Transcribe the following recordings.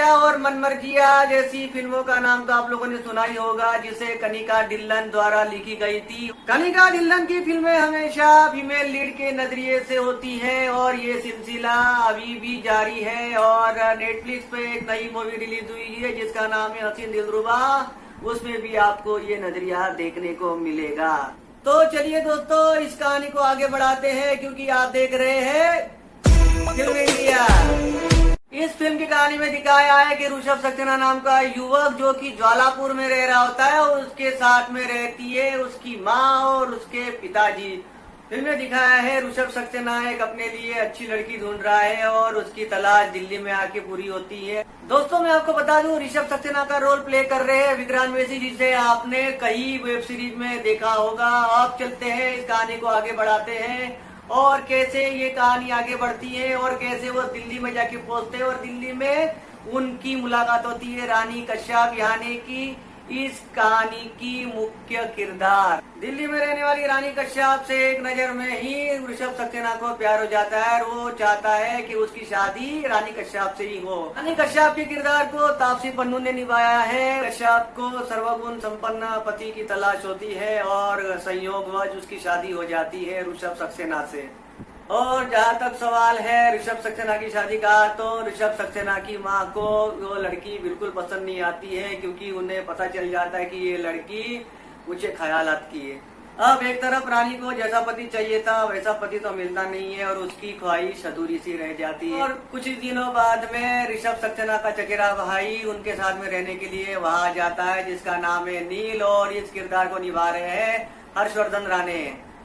हमेशा और मनमर्जिया जैसी फिल्मों का नाम तो आप लोगों ने सुना ही होगा, जिसे कनिका ढिल्लन द्वारा लिखी गई थी। कनिका ढिल्लन की फिल्में हमेशा फीमेल लीड के नजरिए से होती है और ये सिलसिला अभी भी जारी है। और नेटफ्लिक्स पे एक नई मूवी रिलीज हुई है जिसका नाम है हसीन दिलरुबा, उसमें भी आपको ये नजरिया देखने को मिलेगा। तो चलिए दोस्तों, इस कहानी को आगे बढ़ाते हैं क्योंकि आप देख रहे हैं फिल्म इंडिया। इस फिल्म की कहानी में दिखाया है कि ऋषभ सक्सेना नाम का युवक जो कि ज्वालापुर में रह रहा होता है और उसके साथ में रहती है उसकी माँ और उसके पिताजी। फिल्म में दिखाया है ऋषभ सक्सेना एक अपने लिए अच्छी लड़की ढूंढ रहा है और उसकी तलाश दिल्ली में आके पूरी होती है। दोस्तों मैं आपको बता दूं, ऋषभ सक्सेना का रोल प्ले कर रहे हैं विक्रांत मैसी, जिसे आपने कई वेब सीरीज में देखा होगा। आप चलते हैं, इस कहानी को आगे बढ़ाते हैं और कैसे ये कहानी आगे बढ़ती है और कैसे वो दिल्ली में जाके पहुंचते हैं और दिल्ली में उनकी मुलाकात होती है रानी कश्यप, यानी कि इस कहानी की मुख्य किरदार। दिल्ली में रहने वाली रानी कश्यप से एक नजर में ही ऋषभ सक्सेना को प्यार हो जाता है और वो चाहता है कि उसकी शादी रानी कश्यप से ही हो। रानी कश्यप के किरदार को तापसी पन्नू ने निभाया है। कश्यप को सर्वगुण संपन्न पति की तलाश होती है और संयोगवश उसकी शादी हो जाती है ऋषभ सक्सेना से। और जहाँ तक सवाल है ऋषभ सक्सेना की शादी का, तो ऋषभ सक्सेना की माँ को वो लड़की बिल्कुल पसंद नहीं आती है क्योंकि उन्हें पता चल जाता है कि ये लड़की कुछ ख्यालात की है। अब एक तरफ रानी को जैसा पति चाहिए था वैसा पति तो मिलता नहीं है और उसकी ख्वाहिश अधूरी सी रह जाती है। और कुछ दिनों बाद में ऋषभ सक्सेना का चचेरा भाई उनके साथ में रहने के लिए वहाँ जाता है, जिसका नाम है नील, और इस किरदार को निभा रहे हैं हर्षवर्धन राणे।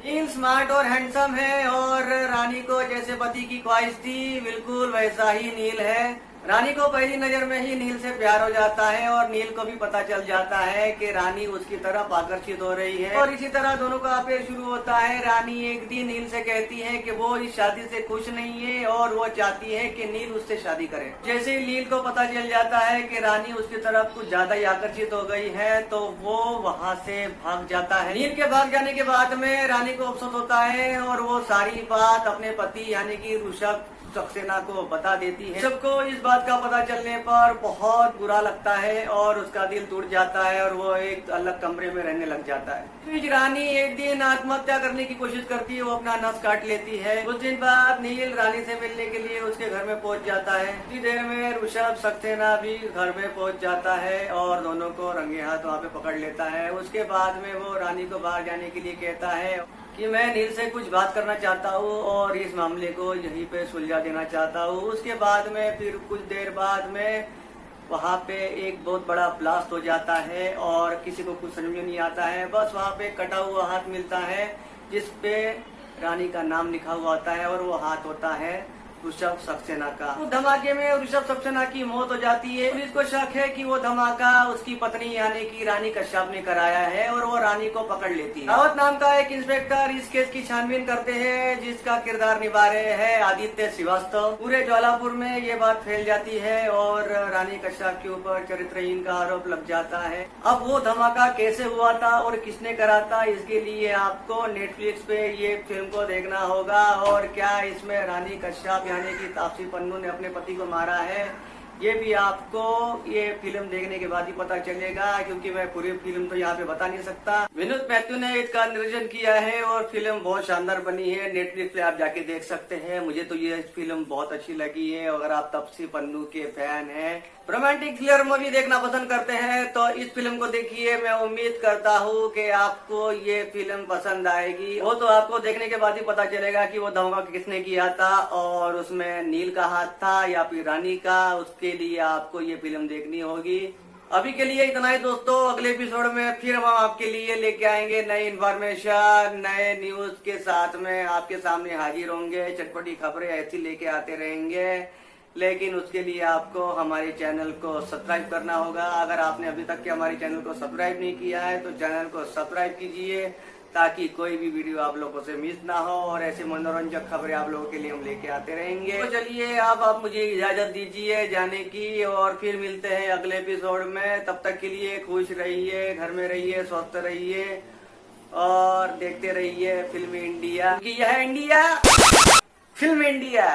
नील स्मार्ट और हैंडसम है और रानी को जैसे पति की ख्वाहिश थी बिल्कुल वैसा ही नील है। रानी को पहली नजर में ही नील से प्यार हो जाता है और नील को भी पता चल जाता है कि रानी उसकी तरफ आकर्षित हो रही है और इसी तरह दोनों का अफेयर शुरू होता है। रानी एक दिन नील से कहती है कि वो इस शादी से खुश नहीं है और वो चाहती है कि नील उससे शादी करे। जैसे ही नील को पता चल जाता है कि रानी उसकी तरफ कुछ ज्यादा ही आकर्षित हो गई है तो वो वहाँ से भाग जाता है। नील के भाग जाने के बाद में रानी को अफसोस होता है और वो सारी बात अपने पति यानी कि ऋषभ सक्सेना को बता देती है। सबको इस बात का पता चलने पर बहुत बुरा लगता है और उसका दिल टूट जाता है और वो एक अलग कमरे में रहने लग जाता है। रानी एक दिन आत्महत्या करने की कोशिश करती है, वो अपना नस काट लेती है। कुछ दिन बाद नील रानी से मिलने के लिए उसके घर में पहुंच जाता है। इतनी देर में ऋषभ सक्सेना भी घर में पहुंच जाता है और दोनों को रंगे हाथ वहाँ पे पकड़ लेता है। उसके बाद में वो रानी को बाहर जाने के लिए कहता है कि मैं नील से कुछ बात करना चाहता हूँ और इस मामले को यहीं पे सुलझा देना चाहता हूँ। उसके बाद में फिर कुछ देर बाद में वहाँ पे एक बहुत बड़ा ब्लास्ट हो जाता है और किसी को कुछ समझ में नहीं आता है। बस वहाँ पे कटा हुआ हाथ मिलता है जिसपे रानी का नाम लिखा हुआ होता है और वो हाथ होता है ऋषभ सक्सेना का। तो धमाके में ऋषभ सक्सेना की मौत हो जाती है। पुलिस को शक है कि वो धमाका उसकी पत्नी यानी कि रानी कश्यप ने कराया है और वो रानी को पकड़ लेती है। रावत नाम का एक इंस्पेक्टर इस केस की छानबीन करते हैं, जिसका किरदार निभा रहे हैं आदित्य श्रीवास्तव। पूरे ज्वालापुर में ये बात फैल जाती है और रानी कश्यप के ऊपर चरित्रहीन का आरोप लग जाता है। अब वो धमाका कैसे हुआ था और किसने करा था, इसके लिए आपको नेटफ्लिक्स पे ये फिल्म को देखना होगा। और क्या इसमें रानी कश्यप यानी कि तापसी पन्नू ने अपने पति को मारा है, ये भी आपको ये फिल्म देखने के बाद ही पता चलेगा, क्योंकि मैं पूरी फिल्म तो यहाँ पे बता नहीं सकता। विनोद मैथ्यू ने इसका निर्देशन किया है और फिल्म बहुत शानदार बनी है। नेटफ्लिक्स पे आप जाके देख सकते हैं। मुझे तो ये फिल्म बहुत अच्छी लगी है। अगर आप तापसी पन्नू के फैन हैं, रोमांटिक थ्रिलर मूवी देखना पसंद करते हैं तो इस फिल्म को देखिए। मैं उम्मीद करता हूँ कि आपको ये फिल्म पसंद आएगी। वो तो आपको देखने के बाद ही पता चलेगा कि वो धमाका किसने किया था और उसमें नील का हाथ था या फिर रानी का। उसके लिए आपको ये फिल्म देखनी होगी। अभी के लिए इतना ही दोस्तों। अगले एपिसोड में फिर हम आपके लिए लेके आएंगे नई इन्फॉर्मेशन, नए न्यूज के साथ में आपके सामने हाजिर होंगे। चटपटी खबरें ऐसी लेके आते रहेंगे, लेकिन उसके लिए आपको हमारे चैनल को सब्सक्राइब करना होगा। अगर आपने अभी तक के हमारे चैनल को सब्सक्राइब नहीं किया है तो चैनल को सब्सक्राइब कीजिए, ताकि कोई भी वीडियो आप लोगों से मिस ना हो और ऐसे मनोरंजक खबरें आप लोगों के लिए हम लेके आते रहेंगे। तो चलिए अब आप मुझे इजाजत दीजिए जाने की और फिर मिलते हैं अगले एपिसोड में। तब तक के लिए खुश रहिए, घर में रहिए, स्वस्थ रहिए और देखते रहिए फिल्म इंडिया, क्योंकि यह इंडिया फिल्म इंडिया।